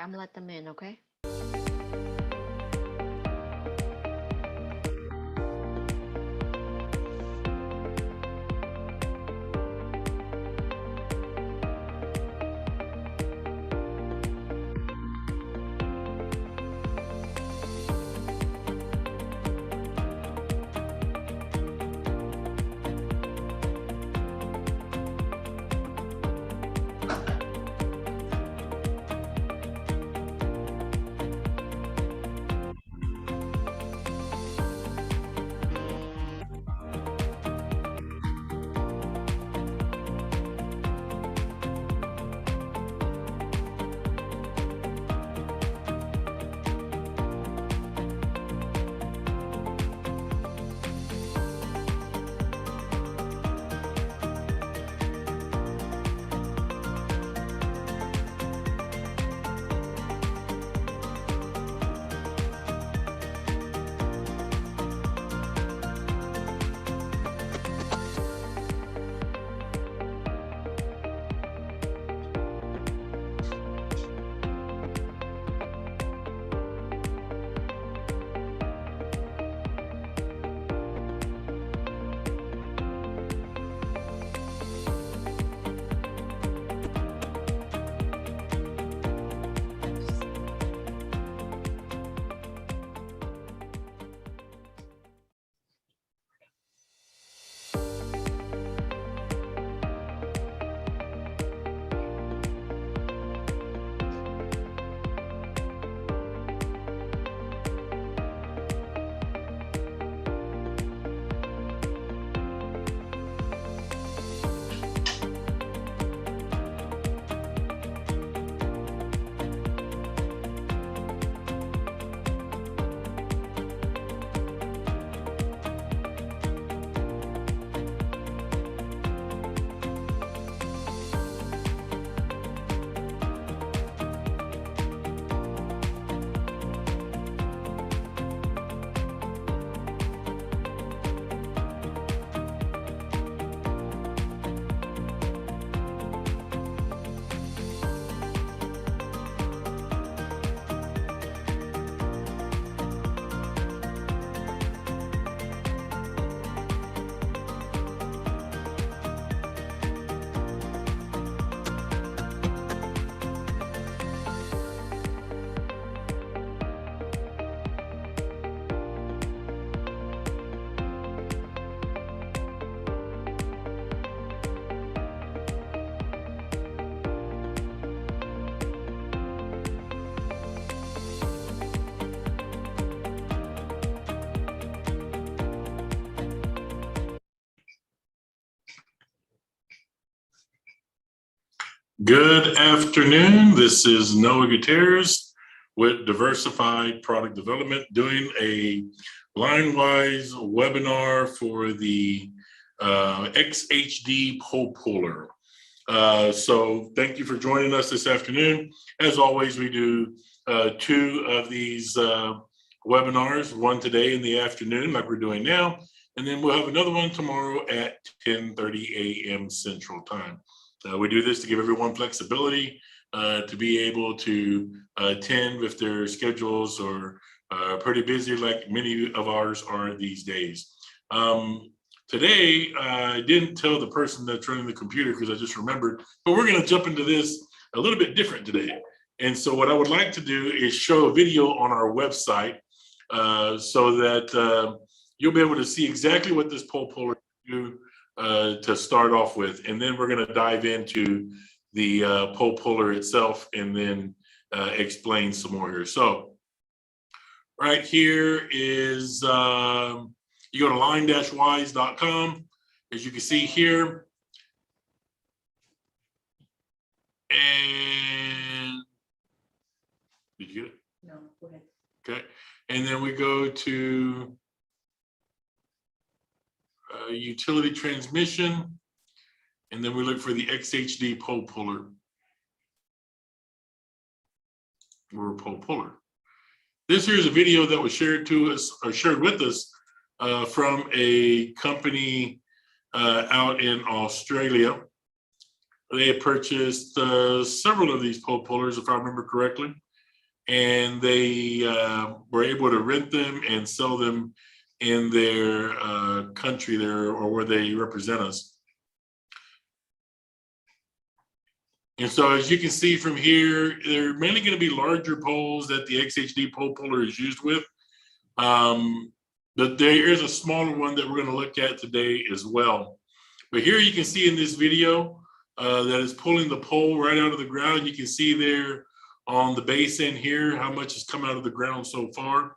I'm gonna let them in, okay? Good afternoon. This is Noah Gutierrez with Diversified Product Development doing a LineWise webinar for the XHD pole puller. So thank you for joining us this afternoon. As always, we do two of these webinars, one today in the afternoon like we're doing now, and then we'll have another one tomorrow at 10:30 a.m. Central Time. We do this to give everyone flexibility to be able to attend if their schedules are pretty busy like many of ours are these days. Today, I didn't tell the person that's running the computer because I just remembered, but we're gonna jump into this a little bit different today. And so what I would like to do is show a video on our website so that you'll be able to see exactly what this pole puller do to start off with, and then we're going to dive into the pole puller itself and then explain some more here. So right here is, you go to line-wise.com, as you can see here, and did you get it? No, go ahead. Okay, and then we go to utility transmission, and then we look for the XHD pole puller or pole puller. This here is a video that was shared to us or shared with us from a company out in Australia. They had purchased several of these pole pullers, if I remember correctly. and they were able to rent them and sell them in their country there, or where they represent us. And so as you can see from here, they're mainly going to be larger poles that the XHD pole puller is used with. But there is a smaller one that we're going to look at today as well. But here you can see in this video that is pulling the pole right out of the ground. You can see there on the base end here how much has come out of the ground so far.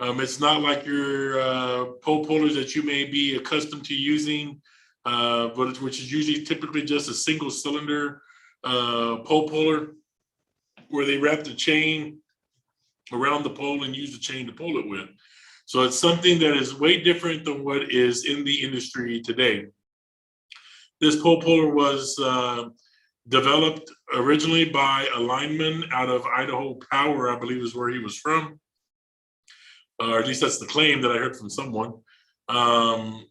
It's not like your pole pullers that you may be accustomed to using, which is usually typically just a single cylinder pole puller where they wrap the chain around the pole and use the chain to pull it with. So it's something that is way different than what is in the industry today. This pole puller was developed originally by a lineman out of Idaho Power, I believe is where he was from. Or at least that's the claim that I heard from someone. I've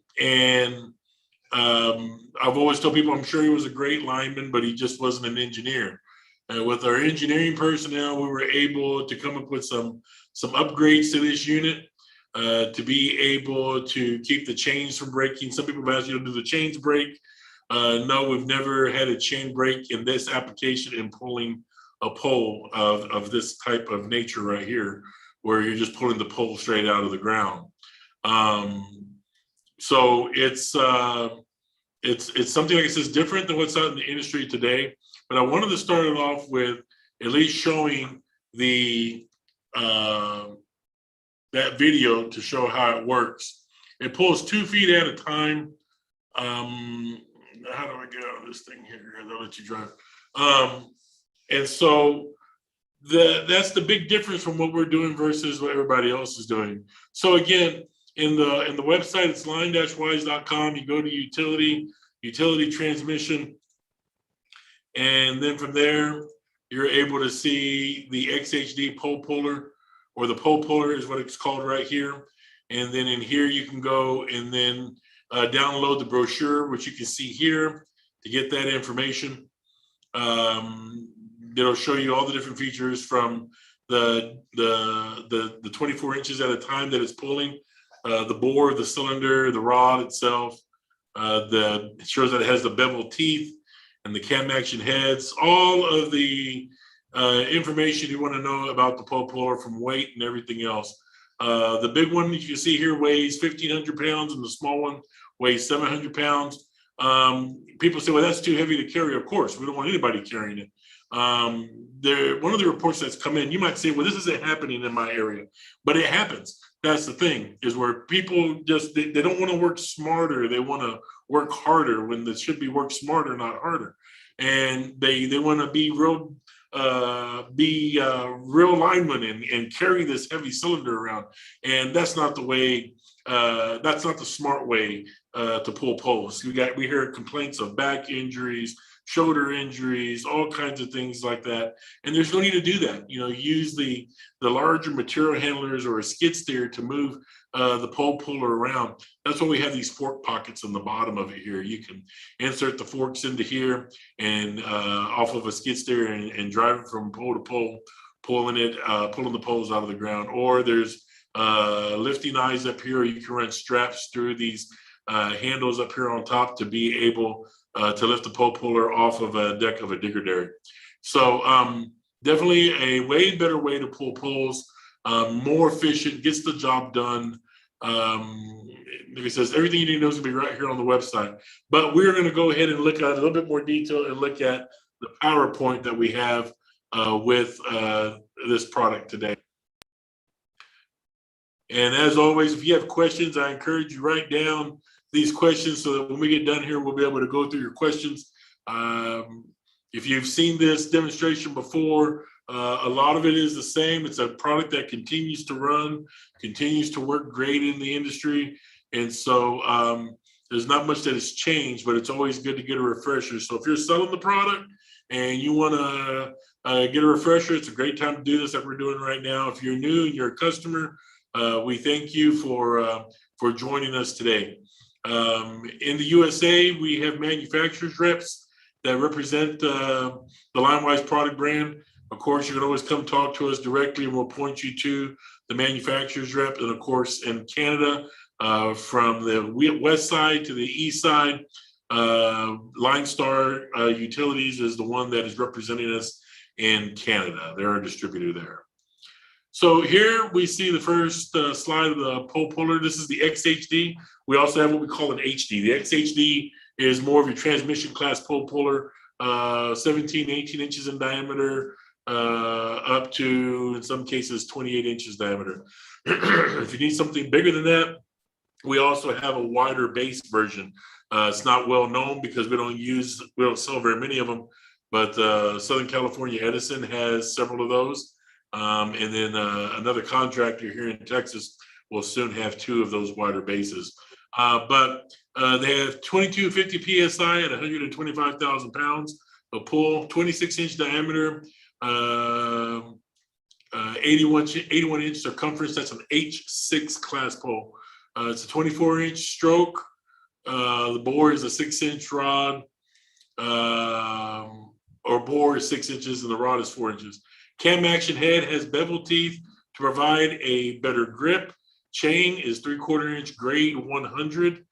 always told people I'm sure he was a great lineman, but he just wasn't an engineer. With our engineering personnel, we were able to come up with some upgrades to this unit to be able to keep the chains from breaking. Some people have asked, do the chains break? No, we've never had a chain break in this application in pulling a pole of this type of nature right here, where you're just pulling the pole straight out of the ground. So it's something, like I said, is different than what's out in the industry today. But I wanted to start it off with at least showing the that video to show how it works. It pulls 2 feet at a time. How do I get out of this thing here? I'll let you drive. And so that's the big difference from what we're doing versus what everybody else is doing. So again, in the website, it's line-wise.com. You go to utility transmission, and then from there, you're able to see the XHD pole puller, or the pole puller is what it's called right here. And then in here, you can go and then download the brochure, which you can see here to get that information. It'll show you all the different features from the 24 inches at a time that it's pulling, the bore, the cylinder, the rod itself. It shows that it has the bevel teeth and the cam action heads, all of the information you want to know about the pole puller, from weight and everything else. The big one that you see here weighs 1,500 pounds, and the small one weighs 700 pounds. People say, well, that's too heavy to carry. Of course, we don't want anybody carrying it. One of the reports that's come in, you might say, well, this isn't happening in my area, but it happens. That's the thing, is where people just, they don't want to work smarter. They want to work harder when it should be work smarter, not harder. And they want to be real linemen and carry this heavy cylinder around. And that's not the way, that's not the smart way to pull poles. We hear complaints of back injuries, shoulder injuries, all kinds of things like that. And there's no need to do that. Use the larger material handlers or a skid steer to move the pole puller around. That's why we have these fork pockets on the bottom of it here. You can insert the forks into here and off of a skid steer and drive it from pole to pole, pulling the poles out of the ground. Or there's lifting eyes up here. You can run straps through these handles up here on top to be able to lift the pole puller off of a deck of a digger derrick. So definitely a way better way to pull poles, more efficient, gets the job done. Like it says, everything you need to know is going to be right here on the website. But we're going to go ahead and look at a little bit more detail and look at the PowerPoint that we have with this product today. And as always, if you have questions, I encourage you write down these questions so that when we get done here, we'll be able to go through your questions. If you've seen this demonstration before, a lot of it is the same. It's a product that continues to run, continues to work great in the industry. And so there's not much that has changed, but it's always good to get a refresher. So if you're selling the product and you want to get a refresher, it's a great time to do this like we're doing right now. If you're new and you're a customer, we thank you for joining us today. In the USA, we have manufacturers reps that represent the LineWise product brand. Of course, you can always come talk to us directly and we'll point you to the manufacturer's rep. And of course, in Canada, from the west side to the east side, Line Star Utilities is the one that is representing us in Canada. They're our distributor there. So here we see the first slide of the pole puller. This is the XHD. We also have what we call an HD. The XHD is more of your transmission class pole puller, 17, 18 inches in diameter, up to, in some cases, 28 inches diameter. If you need something bigger than that, we also have a wider base version. It's not well known because we don't sell very many of them, but Southern California Edison has several of those. And then another contractor here in Texas will soon have 2 of those wider bases. But they have 2250 PSI at 125,000 pounds, a pull, 26-inch diameter, 81 inch circumference. That's an H6 class pole. It's a 24-inch stroke. The bore is a 6-inch rod, or bore is 6 inches and the rod is 4 inches. Cam action head has bevel teeth to provide a better grip. Chain is 3/4 inch grade 100.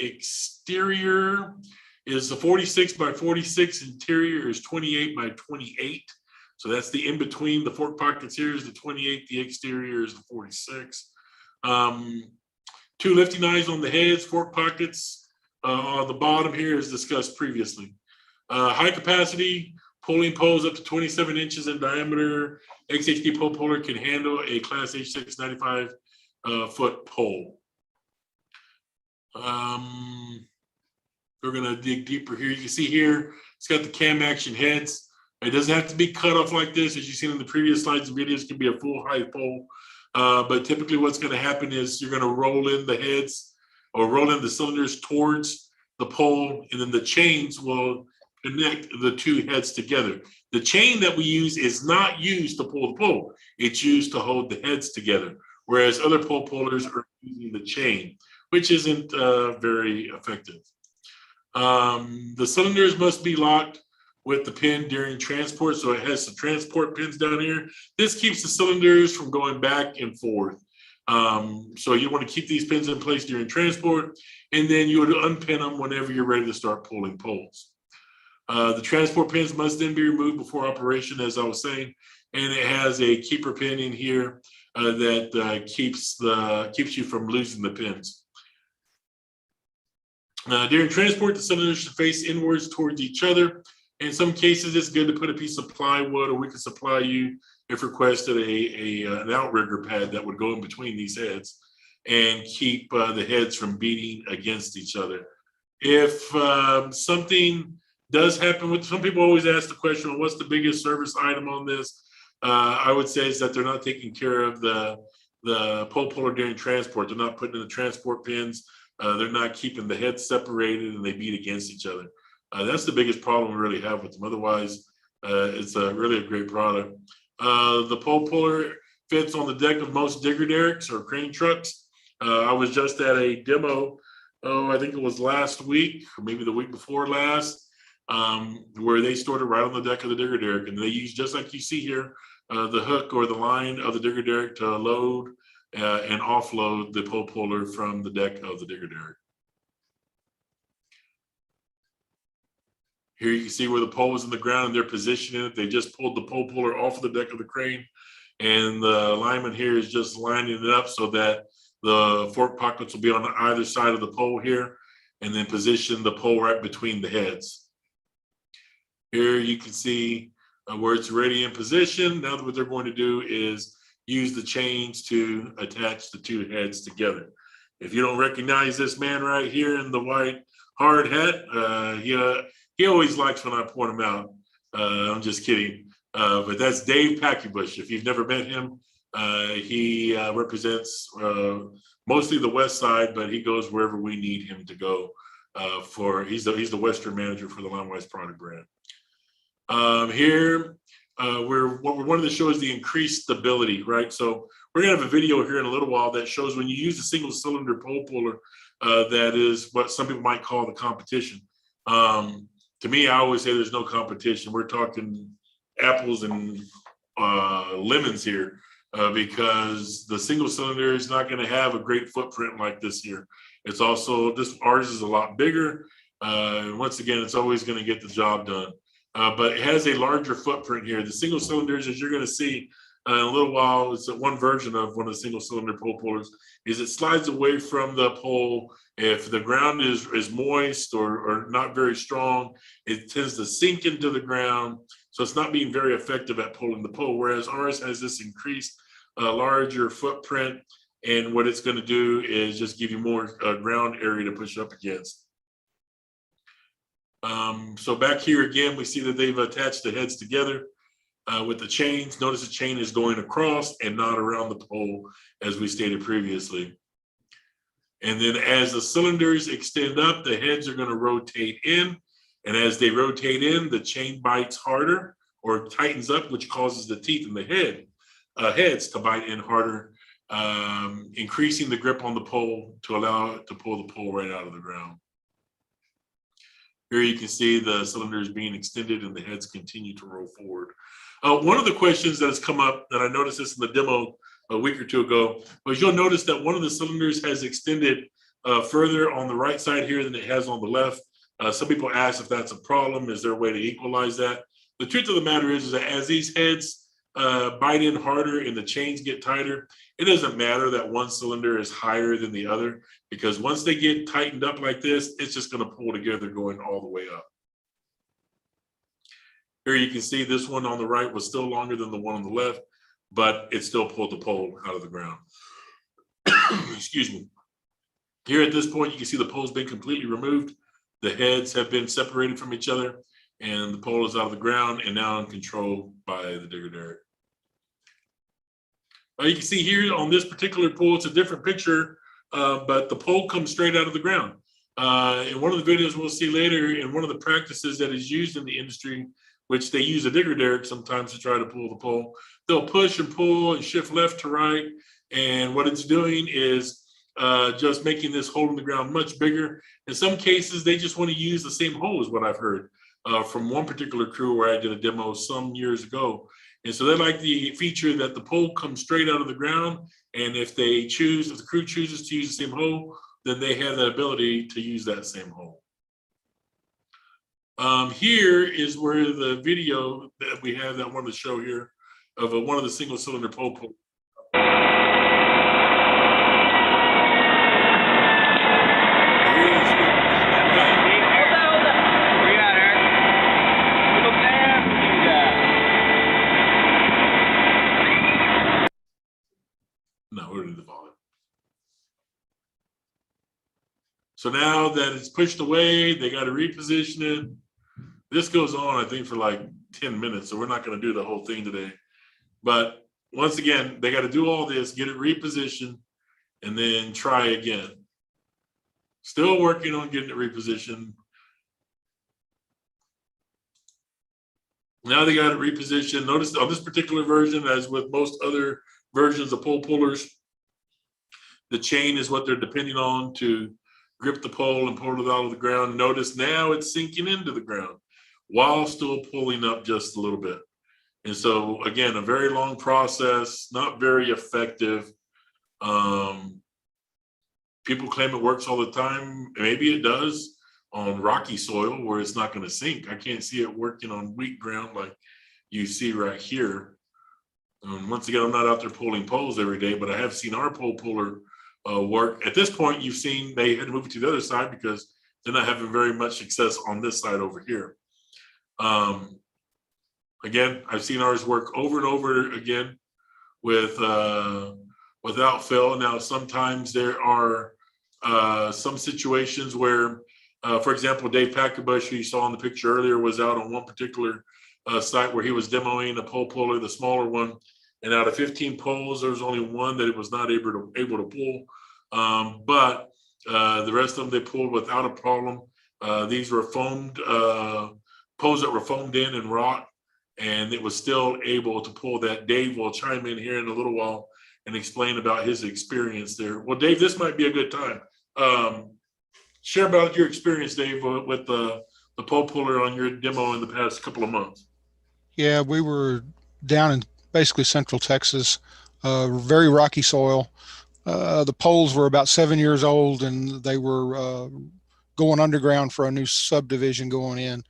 Exterior is a 46 by 46. Interior is 28 by 28. So that's the in between. The fork pockets here is the 28. The exterior is the 46. 2 lifting eyes on the heads, fork pockets on the bottom here, as discussed previously. High capacity pulling poles up to 27 inches in diameter. XHD pole puller can handle a class H6 95 foot pole. We're gonna dig deeper here. You can see here, it's got the cam action heads. It doesn't have to be cut off like this. As you've seen in the previous slides and videos, it can be a full height pole. But typically what's gonna happen is you're gonna roll in the heads or roll in the cylinders towards the pole, and then the chains will connect the 2 heads together. The chain that we use is not used to pull the pole. It's used to hold the heads together, whereas other pole pullers are using the chain, which isn't very effective. The cylinders must be locked with the pin during transport, so it has some transport pins down here. This keeps the cylinders from going back and forth. So you want to keep these pins in place during transport, and then you would unpin them whenever you're ready to start pulling poles. The transport pins must then be removed before operation, as I was saying, and it has a keeper pin in here that keeps you from losing the pins. During transport, the cylinders should face inwards towards each other. In some cases, it's good to put a piece of plywood, or we can supply you, if requested, an outrigger pad that would go in between these heads and keep the heads from beating against each other. If something does happen with, some people always ask the question, well, what's the biggest service item on this? I would say is that they're not taking care of the pole puller during transport. They're not putting in the transport pins. They're not keeping the heads separated, and they beat against each other. That's the biggest problem we really have with them. Otherwise, it's really a great product. The pole puller fits on the deck of most digger derricks or crane trucks. I was just at a demo, I think it was last week, or maybe the week before last, where they stored it right on the deck of the digger derrick, and they use, just like you see here, the hook or the line of the digger derrick to load and offload the pole puller from the deck of the digger derrick. Here you can see where the pole was in the ground and they're positioning it. They just pulled the pole puller off of the deck of the crane, and the lineman here is just lining it up so that the fork pockets will be on either side of the pole here, and then position the pole right between the heads. Here you can see where it's already in position. Now what they're going to do is use the chains to attach the 2 heads together. If you don't recognize this man right here in the white hard hat, he always likes when I point him out. I'm just kidding. But that's Dave Packybush. If you've never met him, he represents mostly the west side, but he goes wherever we need him to go. He's the Western manager for the LineWise product brand. Here, what we wanted to show is the increased stability, right? So we're gonna have a video here in a little while that shows when you use a single cylinder pole puller, that is what some people might call the competition. To me, I always say there's no competition. We're talking apples and lemons here because the single cylinder is not going to have a great footprint like this here. It's also, ours is a lot bigger. Once again, it's always going to get the job done. But it has a larger footprint here. The single cylinders, as you're going to see in a little while, it's one version of one of the single cylinder pole pullers, is it slides away from the pole. If the ground is moist or not very strong, it tends to sink into the ground. So it's not being very effective at pulling the pole, whereas ours has this increased larger footprint. And what it's going to do is just give you more ground area to push up against. So back here again, we see that they've attached the heads together with the chains. Notice the chain is going across and not around the pole, as we stated previously. And then as the cylinders extend up, the heads are going to rotate in. And as they rotate in, the chain bites harder or tightens up, which causes the teeth in the heads to bite in harder, increasing the grip on the pole to allow it to pull the pole right out of the ground. Here you can see the cylinders being extended and the heads continue to roll forward. One of the questions that has come up, and I noticed this in the demo a week or two ago, was you'll notice that one of the cylinders has extended further on the right side here than it has on the left. Some people ask if that's a problem. Is there a way to equalize that? The truth of the matter is that as these heads bite in harder and the chains get tighter, it doesn't matter that one cylinder is higher than the other, because once they get tightened up like this, it's just going to pull together going all the way up. Here you can see this one on the right was still longer than the one on the left, but it still pulled the pole out of the ground. Excuse me. Here at this point, you can see the pole's been completely removed. The heads have been separated from each other, and the pole is out of the ground and now in control by the digger derrick. You can see here on this particular pole, it's a different picture, but the pole comes straight out of the ground. In one of the videos we'll see later, in one of the practices that is used in the industry, which they use a digger derrick sometimes to try to pull the pole, they'll push and pull and shift left to right. And what it's doing is just making this hole in the ground much bigger. In some cases, they just want to use the same hole, is what I've heard from one particular crew where I did a demo some years ago. And so they like the feature that the pole comes straight out of the ground. And if the crew chooses to use the same hole, then they have the ability to use that same hole. Here is where the video that we have that I wanted to show here of one of the single cylinder pole pulls. No, we're in the volume. So now that it's pushed away, they got to reposition it. This goes on, I think, for like 10 minutes, so we're not going to do the whole thing today. But once again, they got to do all this, get it repositioned, and then try again. Still working on getting it repositioned. Now they got it repositioned. Notice on this particular version, as with most other versions of pole pullers, the chain is what they're depending on to grip the pole and pull it out of the ground. Notice now it's sinking into the ground while still pulling up just a little bit. And so again, a very long process, not very effective. People claim it works all the time. Maybe it does on rocky soil where it's not going to sink. I can't see it working on weak ground like you see right here. Once again, I'm not out there pulling poles every day, but I have seen our pole puller work. At this point, you've seen they had to move it to the other side because they're not having very much success on this side over here. Again, I've seen ours work over and over again with without fail. Now, sometimes there are some situations where, for example, Dave Packerbush, who you saw in the picture earlier, was out on one particular site where he was demoing a pole puller, the smaller one. And out of 15 poles, there was only one that it was not able to pull. But the rest of them, they pulled without a problem. These were foamed poles that were foamed in and rock, and it was still able to pull that. Dave will chime in here in a little while and explain about his experience there. Well, Dave, this might be a good time. Share about your experience, Dave, with the pole puller on your demo in the past couple of months. Yeah, we were down in basically central Texas, very rocky soil. The poles were about 7 years old, and they were going underground for a new subdivision going in.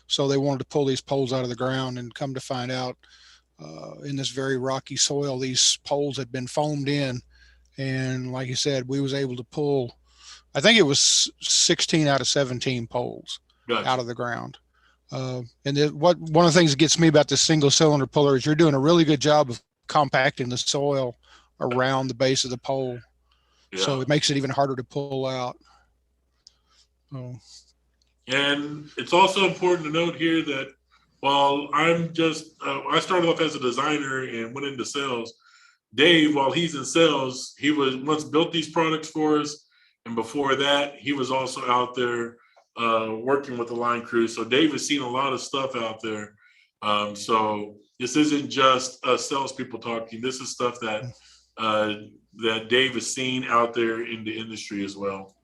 So they wanted to pull these poles out of the ground, and come to find out, in this very rocky soil, these poles had been foamed in. And like you said, we was able to pull, I think it was 16 out of 17 poles out Gotcha. of the ground. What one of the things that gets me about this single cylinder puller is you're doing a really good job of compacting the soil around the base of the pole, so Yeah. it makes it even harder to pull out. So, And it's also important to note here that while I started off as a designer and went into sales. Dave, while he's in sales, he was once built these products for us, and before that, he was also out there working with the line crew. So Dave has seen a lot of stuff out there. So this isn't just salespeople talking. This is stuff uh, that Dave has seen out there in the industry as well.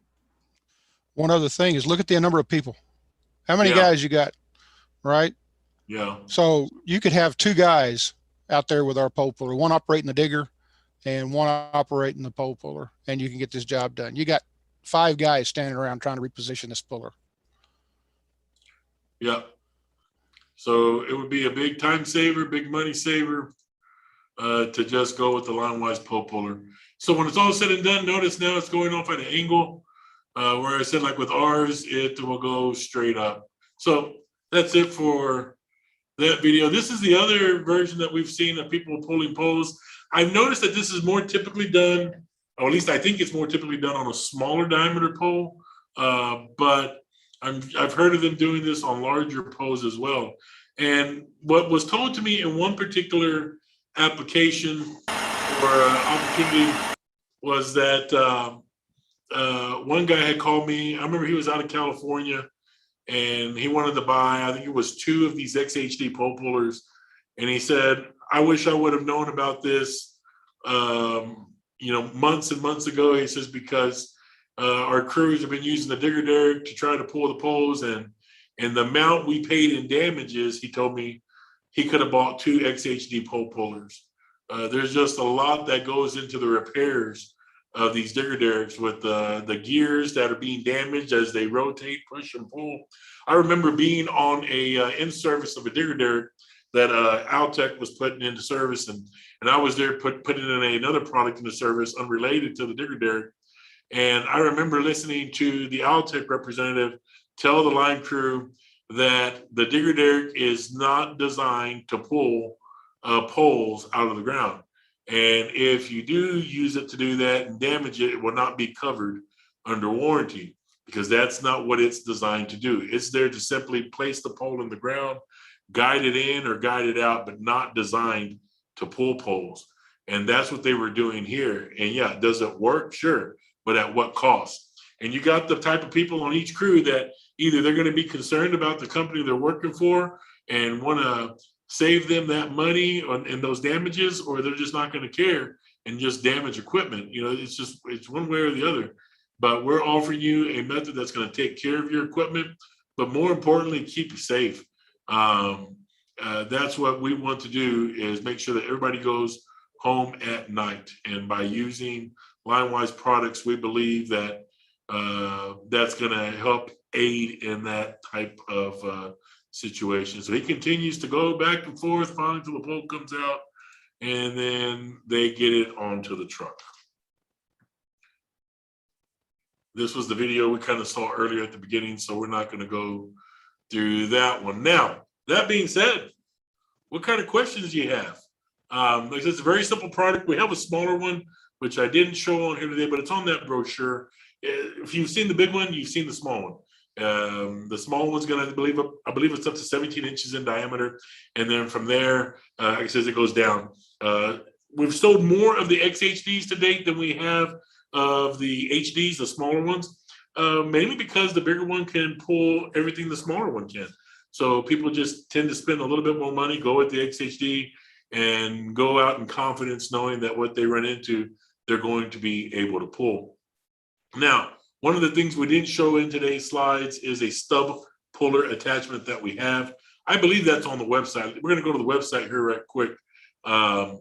one other thing is look at the number of people. How many Yeah, guys you got, right? yeah, So you could have two guys out there with our pole puller, one operating the digger and one operating the pole puller, and you can get this job done. You got 5 guys standing around trying to reposition this puller. yeah. So it would be a big time saver, big money saver to just go with the LineWise pole puller. So when it's all said and done, notice now it's going off at an angle. Where I said like with ours, it will go straight up. So that's it for that video. This is the other version that we've seen of people pulling poles. I've noticed that this is more typically done, or at least I think it's more typically done on a smaller diameter pole. But I've heard of them doing this on larger poles as well. And what was told to me in one particular application or opportunity was that one guy had called me. I remember he was out of California and he wanted to buy, I think it was 2 of these XHD pole pullers. And he said, I wish I would have known about this, months and months ago. He says, because our crews have been using the digger derrick to try to pull the poles, and the amount we paid in damages, he told me he could have bought 2 XHD pole pullers. There's just a lot that goes into the repairs of these digger derricks with the gears that are being damaged as they rotate, push, and pull. I remember being on a in service of a digger derrick that Altec was putting into service, and I was there putting in another product into service unrelated to the digger derrick. And I remember listening to the Altec representative tell the line crew that the digger derrick is not designed to pull poles out of the ground. And if you do use it to do that and damage it, it will not be covered under warranty because that's not what it's designed to do. It's there to simply place the pole in the ground, guide it in or guide it out, but not designed to pull poles. And that's what they were doing here. And yeah, does it work? Sure. But at what cost? And you got the type of people on each crew that either they're going to be concerned about the company they're working for and want to save them that money and those damages, or they're just not going to care and just damage equipment. It's one way or the other. But we're offering you a method that's going to take care of your equipment, but more importantly, keep you safe. That's what we want to do, is make sure that everybody goes home at night. And by using LineWise products, we believe that that's going to help aid in that type of situation. So he continues to go back and forth finally until the pole comes out, and then they get it onto the truck. This was the video we kind of saw earlier at the beginning, so we're not going to go through that one. Now, that being said, what kind of questions do you have? Like I said, it's a very simple product. We have a smaller one, which I didn't show on here today, but it's on that brochure. If you've seen the big one, you've seen the small one. The small one's going to, I believe it's up to 17 inches in diameter. And then from there, it says it goes down. We've sold more of the XHDs to date than we have of the HDs, the smaller ones, mainly because the bigger one can pull everything the smaller one can. So people just tend to spend a little bit more money, go with the XHD, and go out in confidence knowing that what they run into, they're going to be able to pull. Now, one of the things we didn't show in today's slides is a stub puller attachment that we have. I believe that's on the website. We're going to go to the website here right quick. I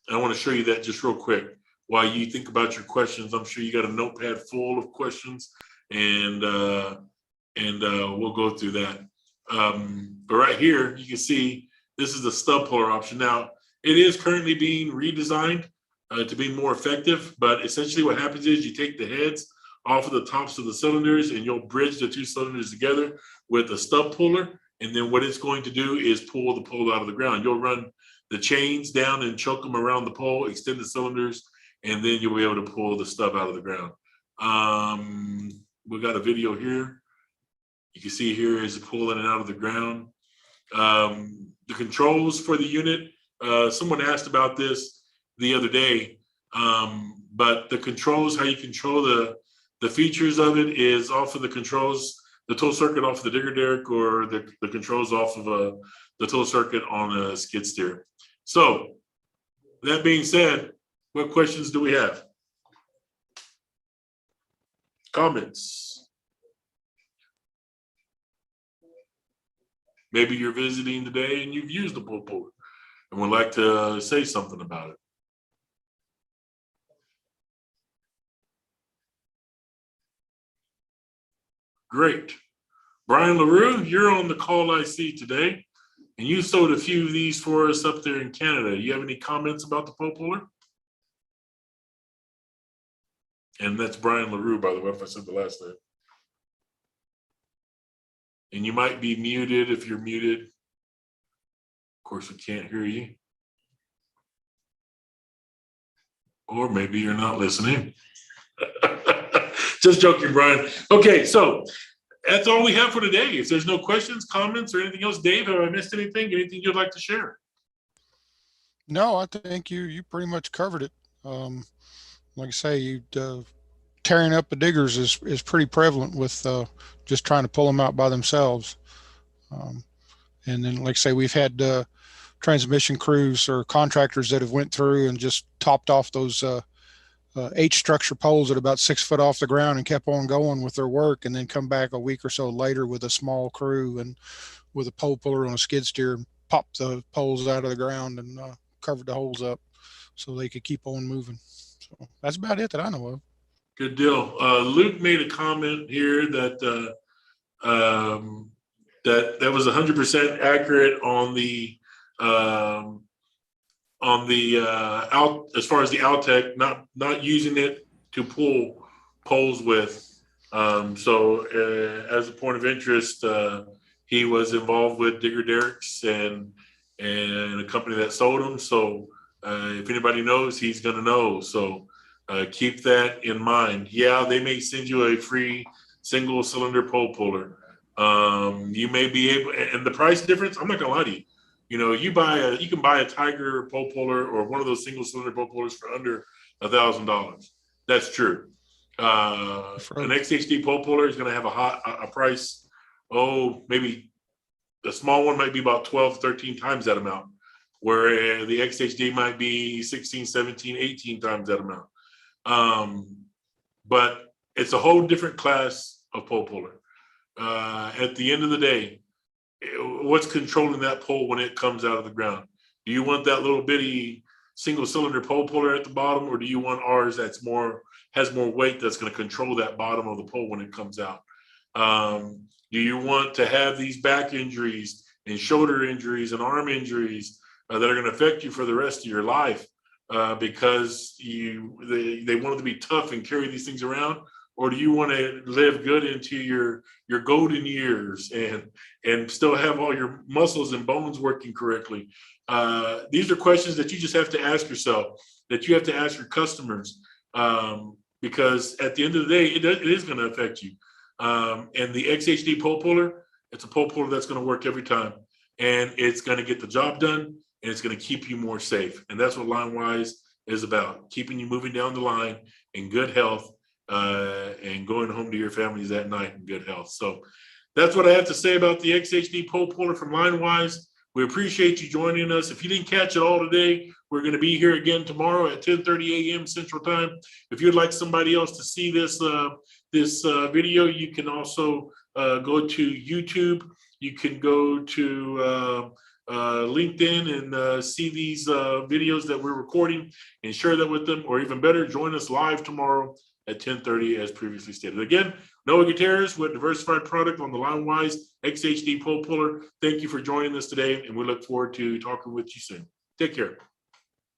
want to show you that just real quick while you think about your questions. I'm sure you got a notepad full of questions, and we'll go through that. But right here, you can see this is the stub puller option. Now, it is currently being redesigned to be more effective, but essentially what happens is you take the heads off of the tops of the cylinders and you'll bridge the two cylinders together with a stub puller. And then what it's going to do is pull the pole out of the ground. You'll run the chains down and choke them around the pole, extend the cylinders, and then you'll be able to pull the stub out of the ground. We got a video here. You can see here is pulling it out of the ground. The controls for the unit, someone asked about this the other day, but the controls, how you control the features of it is off of the controls, the tow circuit off of the digger derrick, or the controls off of the tow circuit on a skid steer. So that being said, what questions do we have? Comments? Maybe you're visiting today and you've used the pole puller and would like to say something about it. Great. Brian LaRue, you're on the call I see today, and you sold a few of these for us up there in Canada. You have any comments about the pole puller? And that's Brian LaRue, by the way, if I said the last name. And you might be muted if you're muted. Of course, we can't hear you. Or maybe you're not listening. Just joking, Brian. Okay, so that's all we have for today. If there's no questions, comments, or anything else, Dave, have I missed anything? Anything you'd like to share? No, I think you pretty much covered it. Like I say, tearing up the diggers is pretty prevalent with just trying to pull them out by themselves. And then, like I say, we've had transmission crews or contractors that have went through and just topped off those H-structure poles at about 6 foot off the ground and kept on going with their work, and then come back a week or so later with a small crew and with a pole puller on a skid steer and popped the poles out of the ground and covered the holes up so they could keep on moving. So that's about it that I know of. Good deal. Luke made a comment here that that was 100% accurate on the out, as far as the Altec, not using it to pull poles with. So as a point of interest, he was involved with digger derricks and a company that sold them. So if anybody knows, he's going to know. So keep that in mind. Yeah, they may send you a free single cylinder pole puller. You may be able, and the price difference, I'm not gonna lie to you. You know, you can buy a Tiger pole puller or one of those single cylinder pole pullers for under $1,000. That's true. An XHD pole puller is gonna have a price. Oh, maybe the small one might be about 12, 13 times that amount, where the XHD might be 16, 17, 18 times that amount. But it's a whole different class of pole puller. At the end of the day, what's controlling that pole when it comes out of the ground? Do you want that little bitty single cylinder pole puller at the bottom, or do you want ours that's has more weight that's going to control that bottom of the pole when it comes out? Do you want to have these back injuries and shoulder injuries and arm injuries that are going to affect you for the rest of your life because they wanted to be tough and carry these things around? Or do you want to live good into your golden years and still have all your muscles and bones working correctly? These are questions that you just have to ask yourself, that you have to ask your customers, because at the end of the day, it is going to affect you. And the XHD pole puller, it's a pole puller that's going to work every time, and it's going to get the job done, and it's going to keep you more safe. And that's what LineWise is about, keeping you moving down the line in good health. And going home to your families that night in good health. So that's what I have to say about the XHD pole puller from LineWise. We appreciate you joining us. If you didn't catch it all today, we're going to be here again tomorrow at 10:30 a.m. Central Time. If you'd like somebody else to see this video, you can also go to YouTube you can go to LinkedIn and see these videos that we're recording and share that with them, or even better, join us live tomorrow at 10:30 as previously stated. Again, Noah Gutierrez with Diversified Product on the LineWise XHD Pole Puller. Thank you for joining us today, and we look forward to talking with you soon. Take care.